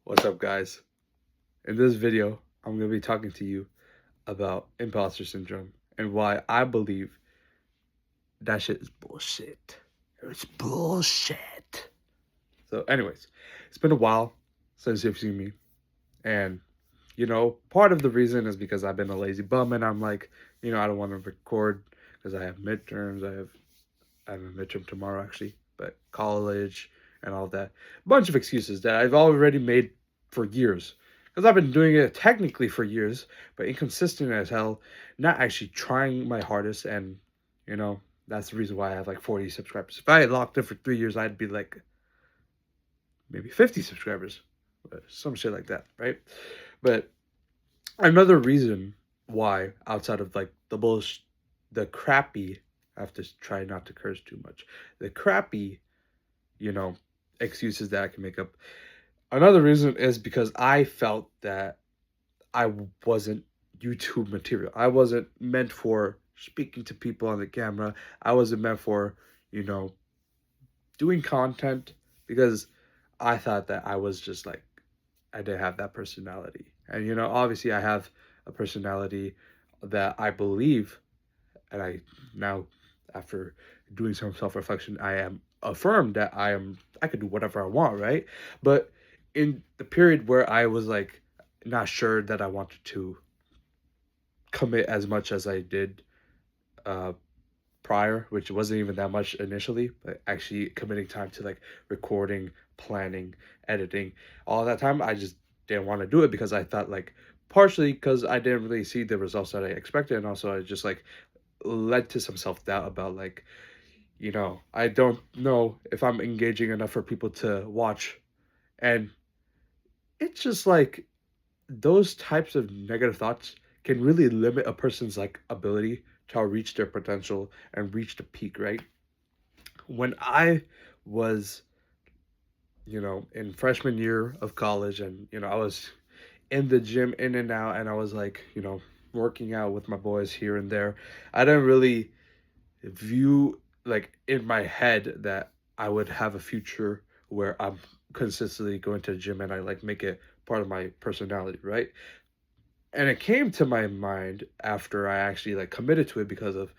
What's up, guys? In this video, I'm going to be talking to you about imposter syndrome and why I believe that shit is bullshit. It's bullshit. So, anyways, it's been a while since you've seen me. And, part of the reason is because I've been a lazy bum and I'm like, I don't want to record because I have midterms. I have a midterm tomorrow, actually, but college and all that. A bunch of excuses that I've already made for years. Because I've been doing it technically for years, but inconsistent as hell, not actually trying my hardest. And, that's the reason why I have like 40 subscribers. If I had locked in for 3 years, I'd be like maybe 50 subscribers, some shit like that, right? But another reason why, outside of like the crappy, I have to try not to curse too much, the crappy, you know, excuses that I can make up. Another reason is because I felt that I wasn't YouTube material. I wasn't meant for speaking to people on the camera. I wasn't meant for, you know, doing content because I thought that I was just like, I didn't have that personality. And, obviously I have a personality that I believe, and I now, after doing some self reflection, I am affirmed that I could do whatever I want, right? But in the period where I was like not sure that I wanted to commit as much as I did uh prior, which wasn't even that much initially, but actually committing time to like recording, planning, editing, all that time, I just didn't want to do it because I thought like partially because I didn't really see the results that I expected, and also I just like led to some self doubt about like, I don't know if I'm engaging enough for people to watch. And it's just like those types of negative thoughts can really limit a person's like ability to reach their potential and reach the peak, right? When I was, in freshman year of college, and I was in the gym in and out, and I was like, working out with my boys here and there. I didn't really view like in my head that I would have a future where I'm consistently going to the gym and I like make it part of my personality, right? And it came to my mind after I actually like committed to it because of,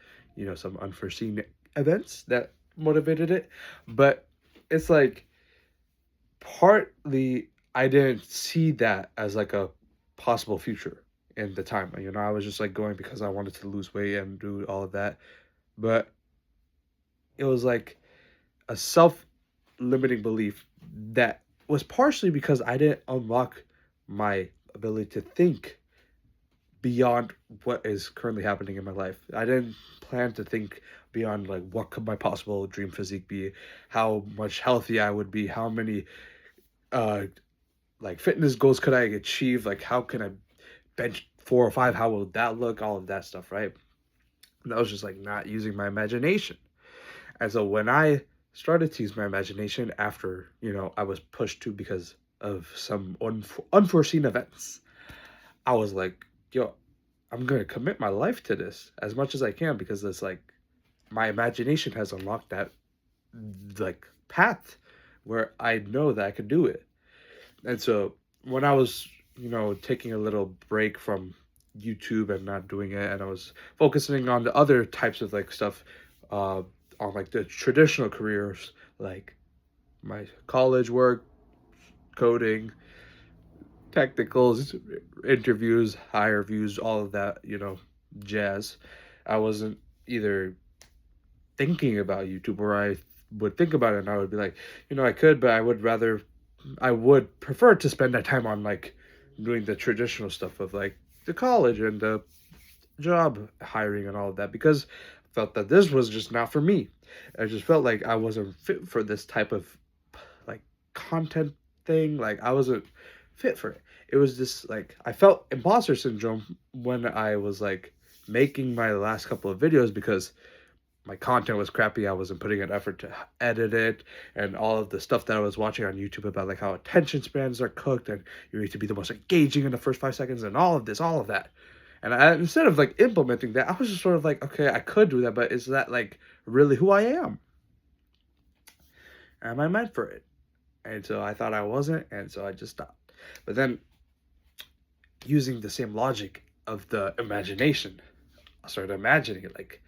some unforeseen events that motivated it. But it's like partly I didn't see that as like a possible future in the time. I was just like going because I wanted to lose weight and do all of that. But it was like a self limiting belief that was partially because I didn't unlock my ability to think beyond what is currently happening in my life. I didn't plan to think beyond like what could my possible dream physique be, how much healthy I would be, how many uh like fitness goals could I achieve, like how can I bench 4 or 5, how will that look, all of that stuff, right? And I was just like not using my imagination. And so when I started to use my imagination after, I was pushed to because of some unforeseen events, I was like, yo, I'm going to commit my life to this as much as I can because it's like my imagination has unlocked that like path where I know that I could do it. And so when I was, taking a little break from YouTube and not doing it, and I was focusing on the other types of like stuff, uh, on like the traditional careers, like my college work, coding, technicals, interviews, higher views, all of that, jazz. I wasn't either thinking about YouTube, or I would think about it and I would be like, I could, but I would prefer to spend that time on like doing the traditional stuff of like the college and the job hiring and all of that because I felt that this was just not for me. I just felt like I wasn't fit for this type of like content thing. Like I wasn't fit for it. It was just like I felt imposter syndrome when I was like making my last couple of videos because my content was crappy. I wasn't putting an effort to edit it, and all of the stuff that I was watching on YouTube about like how attention spans are cooked and you need to be the most engaging in the first 5 seconds and all of this, all of that. And instead of like implementing that, I was just sort of like, okay, I could do that, but is that like really who I am? Am I meant for it? And so I thought I wasn't, and so I just stopped. But then, using the same logic of the imagination, I started imagining it, like,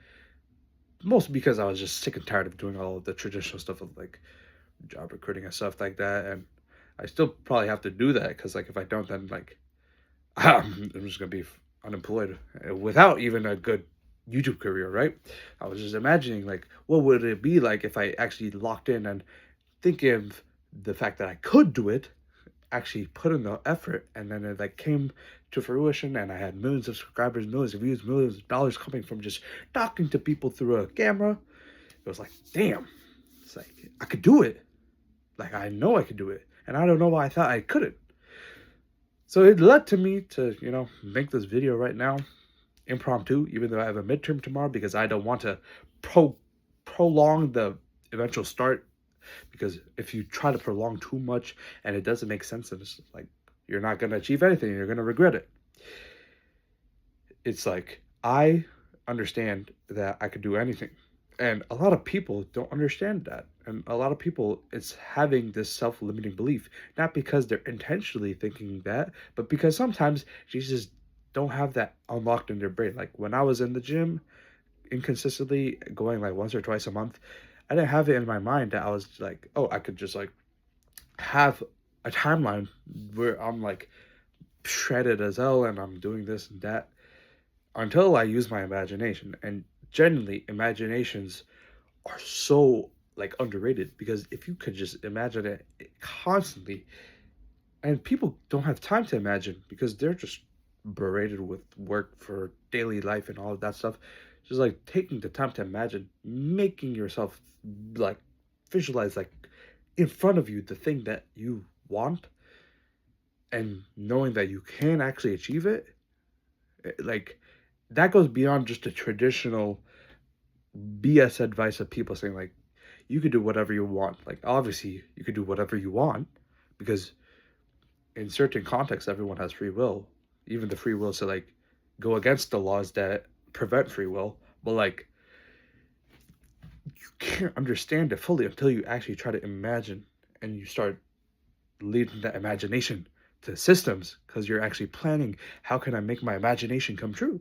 mostly because I was just sick and tired of doing all of the traditional stuff of like job recruiting and stuff like that. And I still probably have to do that because, like, if I don't, then like I'm just gonna be unemployed without even a good YouTube career, right? I was just imagining, like, what would it be like if I actually locked in and thinking of the fact that I could do it, actually put in the effort, and then it like came to fruition, and I had millions of subscribers, millions of views, millions of dollars coming from just talking to people through a camera. It was like, damn, it's like I could do it. Like, I know I could do it, and I don't know why I thought I couldn't. So it led to me to, make this video right now, impromptu, even though I have a midterm tomorrow, because I don't want to prolong the eventual start. Because if you try to prolong too much and it doesn't make sense, then it's like you're not going to achieve anything. You're going to regret it. It's like, I understand that I could do anything. And a lot of people don't understand that. And a lot of people, it's having this self-limiting belief, not because they're intentionally thinking that, but because sometimes they just don't have that unlocked in their brain. Like when I was in the gym, inconsistently going like once or twice a month, I didn't have it in my mind that I was like, oh, I could just like have a timeline where I'm like shredded as hell and I'm doing this and that, until I use my imagination. And genuinely, imaginations are so like underrated, because if you could just imagine it constantly, and people don't have time to imagine because they're just berated with work for daily life and all of that stuff. Just like taking the time to imagine, making yourself like visualize like in front of you the thing that you want, and knowing that you can actually achieve it, like that goes beyond just the traditional BS advice of people saying like you could do whatever you want. Like obviously you could do whatever you want, because in certain contexts everyone has free will, even the free will to like go against the laws that prevent free will. But like you can't understand it fully until you actually try to imagine, and you start leading that imagination to systems, because you're actually planning, how can I make my imagination come true?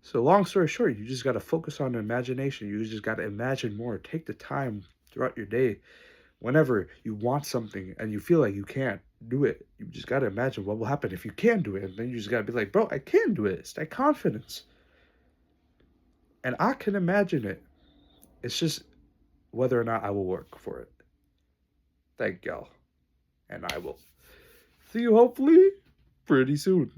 So long story short, you just got to focus on imagination. You just got to imagine more. Take the time throughout your day. Whenever you want something and you feel like you can't do it, you just got to imagine what will happen if you can do it. And then you just got to be like, bro, I can do it. It's that confidence. And I can imagine it. It's just whether or not I will work for it. Thank y'all. And I will see you hopefully pretty soon.